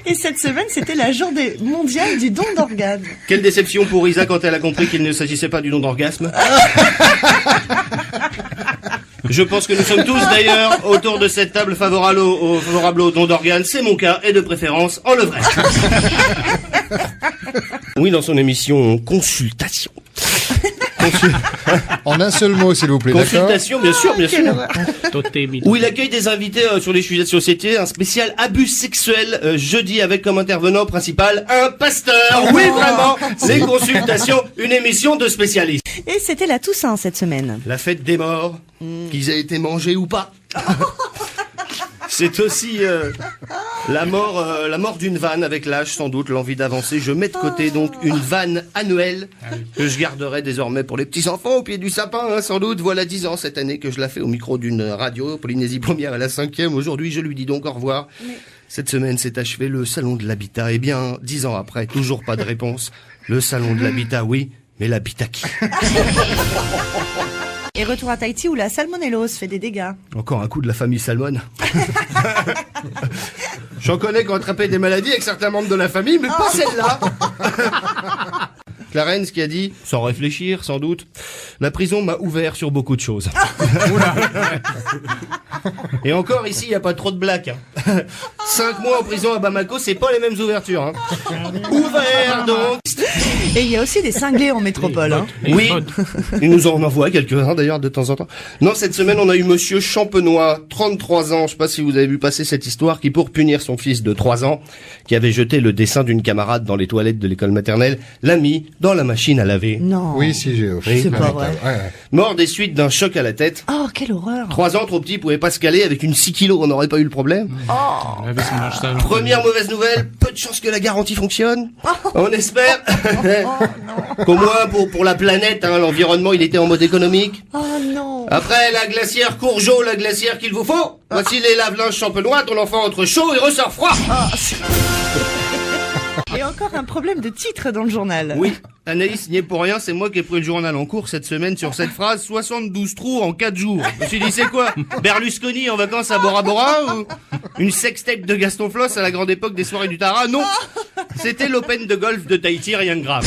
Et cette semaine, c'était la journée mondiale du don d'organes. Quelle déception pour Isa quand elle a compris qu'il ne s'agissait pas du don d'orgasme. Je pense que nous sommes tous d'ailleurs autour de cette table favorable au don d'organes. C'est mon cas et de préférence en levrette. Oui, dans son émission Consultation. En un seul mot, s'il vous plaît, d'accord? Consultation, bien sûr, bien sûr. horreur. Où il accueille des invités sur les sujets de société, un spécial abus sexuel jeudi avec comme intervenant principal un pasteur. Oui, vraiment, c'est Consultation, une émission de spécialistes. Et c'était la Toussaint cette semaine. La fête des morts, qu'ils aient été mangés ou pas. C'est aussi la mort d'une vanne avec l'âge, sans doute, l'envie d'avancer. Je mets de côté donc une vanne annuelle que je garderai désormais pour les petits-enfants au pied du sapin, hein, sans doute. Voilà 10 ans cette année que je la fais au micro d'une radio, Polynésie Première à la 5e. Aujourd'hui, je lui dis donc au revoir. Cette semaine s'est achevé le salon de l'habitat. Eh bien, 10 ans après, toujours pas de réponse. Le salon de l'habitat, oui, mais l'habitat qui? Et retour à Tahiti où la salmonellose fait des dégâts. Encore un coup de la famille Salmon. J'en connais qui ont attrapé des maladies avec certains membres de la famille, mais pas celle-là. Clarence qui a dit, sans réfléchir sans doute, la prison m'a ouvert sur beaucoup de choses. Et encore ici, il n'y a pas trop de blagues. 5 mois en prison à Bamako, c'est pas les mêmes ouvertures. Hein. Ouvert donc. Et il y a aussi des cinglés en métropole. Hein. Oui, il nous en envoie quelques-uns d'ailleurs de temps en temps. Non, cette semaine on a eu monsieur Champenois, 33 ans, je sais pas si vous avez vu passer cette histoire, qui pour punir son fils de 3 ans, qui avait jeté le dessin d'une camarade dans les toilettes de l'école maternelle, l'a mis dans la machine à laver. Non. Oui, si, j'ai... C'est pas vrai. Ouais. Mort des suites d'un choc à la tête. Oh, quelle horreur. 3 ans, trop petit, pouvait pas se caler, avec une 6 kilos, on n'aurait pas eu le problème. Première mauvaise nouvelle, peu de chance que la garantie fonctionne. On espère. Qu'au moins pour la planète, hein, l'environnement il était en mode économique. Oh non. Après la glacière Courgeot, la glacière qu'il vous faut. Voici les lave-linges Champenois, ton enfant entre chaud et ressort froid. Et encore un problème de titre dans le journal. Oui, Anaïs n'y est pour rien, c'est moi qui ai pris le journal en cours cette semaine sur cette phrase, 72 trous en 4 jours. Je me suis dit, c'est quoi? Berlusconi en vacances à Bora Bora ou une sextape de Gaston Floss à la grande époque des soirées du Tara? Non, c'était l'Open de golf de Tahiti, rien de grave.